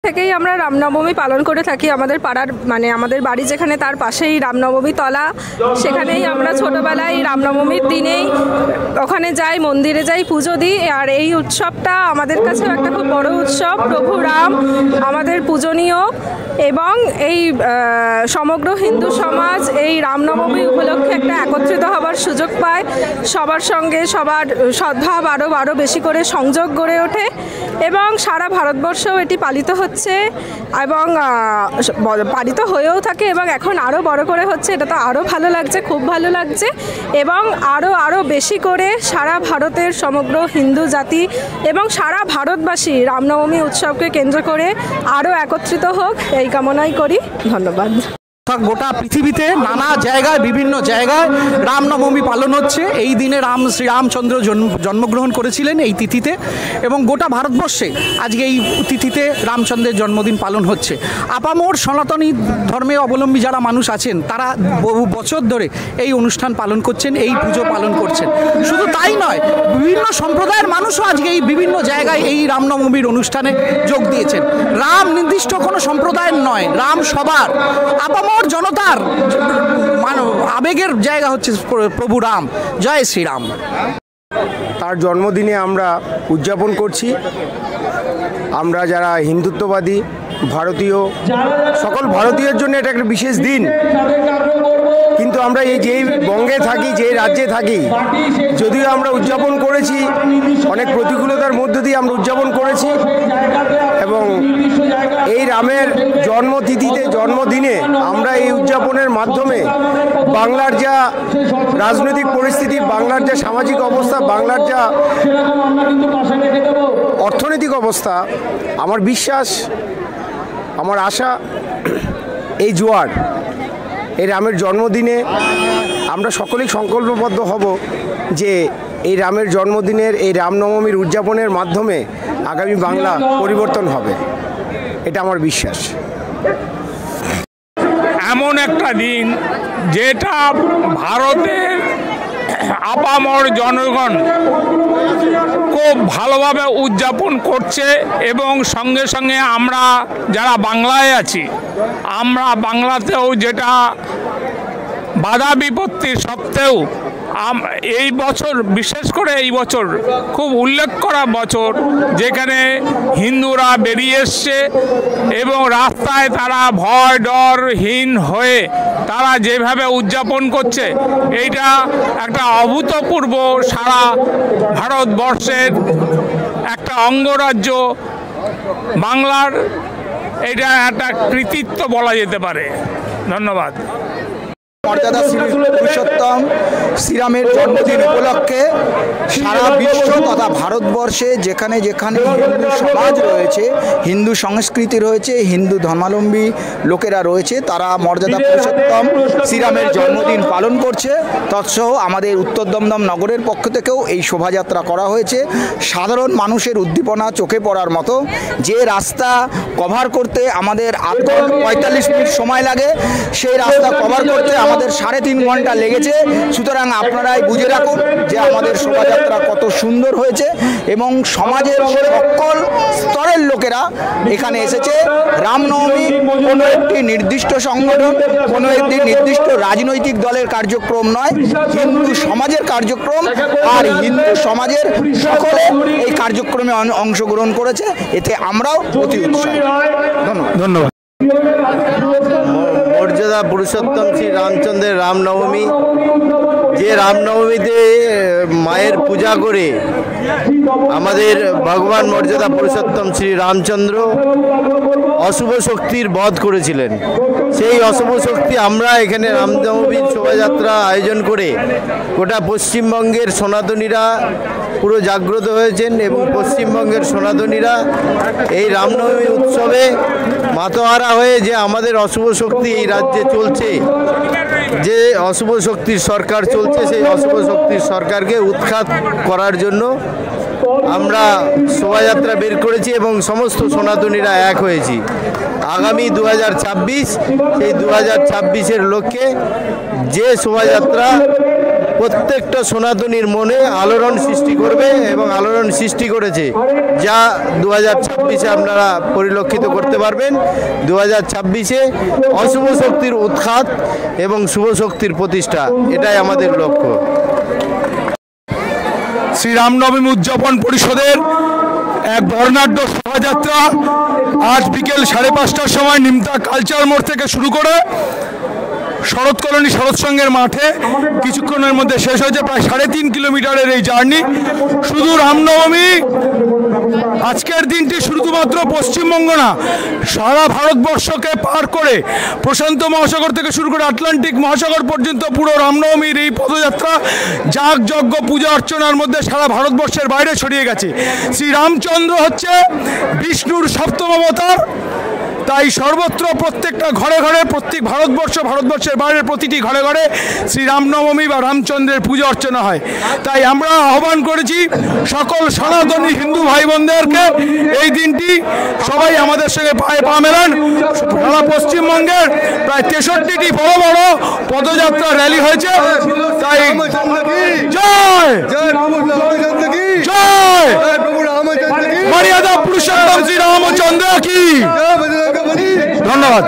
থেকেই আমরা রামনবমী পালন করে থাকি। আমাদের পাড়ার মানে আমাদের বাড়ি যেখানে তার পাশেই রামনবমী তলা, সেখানেই আমরা ছোটোবেলায় রামনবমীর দিনেই ওখানে যাই, মন্দিরে যাই, পুজো দিই। আর এই উৎসবটা আমাদের কাছেও একটা খুব বড় উৎসব। প্রভু রাম আমাদের পূজনীয় এবং এই সমগ্র হিন্দু সমাজ এই রামনবমী উপলক্ষে একটা একত্রিত হবার সুযোগ পায়। সবার সঙ্গে সবার সদ্ভাব আরও বেশি করে সংযোগ গড়ে ওঠে এবং সারা ভারতবর্ষেও এটি পালিত হচ্ছে এবং পালিত হয়েও থাকে এবং এখন আরও বড় করে হচ্ছে। এটা তো আরও ভালো লাগছে, খুব ভালো লাগছে এবং আরও বেশি করে সারা ভারতের সমগ্র হিন্দু জাতি এবং সারা ভারতবাসী রামনবমী উৎসবকে কেন্দ্র করে আরও একত্রিত হোক এই কামনাই করি। ধন্যবাদ। গোটা পৃথিবীতে নানা জায়গায় বিভিন্ন জায়গায় রামনবমী পালন হচ্ছে। এই দিনে শ্রীরামচন্দ্র জন্মগ্রহণ করেছিলেন এই তিথিতে এবং গোটা ভারতবর্ষে আজকে এই তিথিতে রামচন্দ্রের জন্মদিন পালন হচ্ছে। আপামর সনাতনী ধর্মে অবলম্বী যারা মানুষ আছেন তারা বহু বছর ধরে এই অনুষ্ঠান পালন করছেন, এই পুজো পালন করছেন। শুধু তাই নয়, বিভিন্ন সম্প্রদায়ের মানুষও আজকে এই বিভিন্ন জায়গায় এই রামনবমীর অনুষ্ঠানে যোগ দিয়েছেন। রাম নির্দিষ্ট কোনো সম্প্রদায়ের নয়, রাম সবার, আপামর জনতার আবেগের জায়গা হচ্ছে প্রভু রাম। জয় শ্রীরাম। তার জন্মদিনে আমরা উদযাপন করছি। আমরা যারা হিন্দুত্ববাদী ভারতীয়, সকল ভারতীয়ের জন্য এটা একটা বিশেষ দিন। কিন্তু আমরা যেই বঙ্গে থাকি, যে রাজ্যে থাকি, যদিও আমরা উদযাপন করেছি, অনেক প্রতিকূলতার মধ্য দিয়ে আমরা উদযাপন করেছি এবং এই রামের জন্মতিথিতে, জন্মদিনে আমরা এই উদযাপনের মাধ্যমে বাংলার যা রাজনৈতিক পরিস্থিতি, বাংলার যা সামাজিক অবস্থা, বাংলার যা অর্থনৈতিক অবস্থা, আমার বিশ্বাস, আমার আশা, এই জোয়ার এই রামের জন্মদিনে আমরা সকলেই সংকল্পবদ্ধ হব যে এই রামের জন্মদিনের, এই রামনবমীর উদযাপনের মাধ্যমে আগামী বাংলা পরিবর্তন হবে। এটা আমার বিশ্বাস। এমন একটা দিন যেটা ভারতের আপামর জনগণ খুব ভালোভাবে উদযাপন করছে এবং সঙ্গে সঙ্গে আমরা যারা বাংলায় আছি, আমরা বাংলাতেও যেটা বাধা বিপত্তির সত্ত্বেও এই বছর, বিশেষ করে এই বছর খুব উল্লেখ করা বছর, যেখানে হিন্দুরা বেরিয়ে এসছে এবং রাস্তায় তারা ভয় ডরহীন হয়ে তারা যেভাবে উদযাপন করছে, এইটা একটা অভূতপূর্ব সারা ভারতবর্ষের একটা অঙ্গরাজ্য বাংলার এটা একটা কৃতিত্ব বলা যেতে পারে। ধন্যবাদ। মর্যাদা শ্রী পুরুষোত্তম শ্রীরামের জন্মদিন উপলক্ষে সারা বিশ্ব তথা ভারতবর্ষে যেখানে যেখানে হিন্দু সমাজ রয়েছে, হিন্দু সংস্কৃতি রয়েছে, হিন্দু ধর্মাবলম্বী লোকেরা রয়েছে, তারা মর্যাদা পুরুষোত্তম শ্রীরামের জন্মদিন পালন করছে। তৎসহ আমাদের উত্তর দমদম নগরের পক্ষ থেকেও এই শোভাযাত্রা করা হয়েছে। সাধারণ মানুষের উদ্দীপনা চোখে পড়ার মতো। যে রাস্তা কভার করতে আমাদের 45 মিনিট সময় লাগে, সেই রাস্তা কভার করতে আমাদের 3.5 ঘন্টা লেগেছে। সুতরাং আপনারাই বুঝে রাখুন যে আমাদের শোভাযাত্রা কত সুন্দর হয়েছে এবং সমাজের সকল স্তরের লোকেরা এখানে এসেছে। রামনবমী কোনো একটি নির্দিষ্ট সংগঠন, কোনো একটি নির্দিষ্ট রাজনৈতিক দলের কার্যক্রম নয়, হিন্দু সমাজের কার্যক্রম। আর হিন্দু সমাজের সকলে এই কার্যক্রমে অংশগ্রহণ করেছে, এতে আমরাও অতি উৎসাহী। ধন্যবাদ। মর্যাদা পুরুষোত্তম শ্রী রামচন্দ্রের রামনবমী, যে রামনবমীতে মায়ের পূজা করে আমাদের ভগবান মর্যাদা পুরুষোত্তম শ্রী রামচন্দ্র অশুভ শক্তির বধ করেছিলেন, সেই অশুভ শক্তি আমরা এখানে রামনবমীর শোভাযাত্রা আয়োজন করে গোটা পশ্চিমবঙ্গের সনাতনীরা পুরো জাগ্রত হয়েছেন এবং পশ্চিমবঙ্গের সনাতনীরা এই রামনবমী উৎসবে মাতোহারা হয়ে যে আমাদের অশুভ শক্তি এই রাজ্যে চলছে, যে অশুভ শক্তির সরকার চলছে, সেই অশুভ শক্তির সরকারকে উৎখাত করার জন্য আমরা শোভাযাত্রা বের করেছি এবং সমস্ত সনাতনীরা এক হয়েছি। আগামী 2026, সেই 2026-এর লক্ষ্যে যে শোভাযাত্রা প্রত্যেকটা সনাতনীর মনে আলোড়ন সৃষ্টি করবে এবং আলোড়ন সৃষ্টি করেছে, যা 2026-এ আপনারা পরিলক্ষিত করতে পারবেন। 2026-এ অশুভ শক্তির উৎখাত এবং শুভ শক্তির প্রতিষ্ঠা, এটাই আমাদের লক্ষ্য। শ্রীরামনবমী উদযাপন পরিষদের এক বর্ণাঢ্য শোভাযাত্রা আজ বিকেল 5:30টার সময় নিমতা কালচার মোড় থেকে শুরু করে শরৎ কলোনি শরৎ সংঘের মাঠে কিছুক্ষণের মধ্যে শেষ হয়েছে। প্রায় 3.5 কিলোমিটারের এই জার্নি। শুধু রামনবমী আজকের দিনটি শুধুমাত্র পশ্চিমবঙ্গ না, সারা ভারতবর্ষকে পার করে প্রশান্ত মহাসাগর থেকে শুরু করে আটলান্টিক মহাসাগর পর্যন্ত পুরো রামনবমীর এই পদযাত্রা যাগযজ্ঞ পূজা অর্চনার মধ্যে সারা ভারতবর্ষের বাইরে ছড়িয়ে গেছে। শ্রীরামচন্দ্র হচ্ছে বিষ্ণুর 7ম অবতার, তাই সর্বত্র প্রত্যেকটা ঘরে ঘরে প্রত্যেক ভারতবর্ষের বাইরের প্রতিটি ঘরে ঘরে শ্রীরামনবমী বা রামচন্দ্রের পুজো অর্চনা হয়। তাই আমরা আহ্বান করেছি সকল সনাতনী হিন্দু ভাই বোনদেরকে এই দিনটি সবাই আমাদের সঙ্গে পায়ে পা মেলান। সারা পশ্চিমবঙ্গের প্রায় 63টি বড় বড় পদযাত্রা র্যালি হয়েছে। তাই জয় জয় মর্যাদা পুরুষোত্তম শ্রী রামচন্দ্র কি। ধন্যবাদ।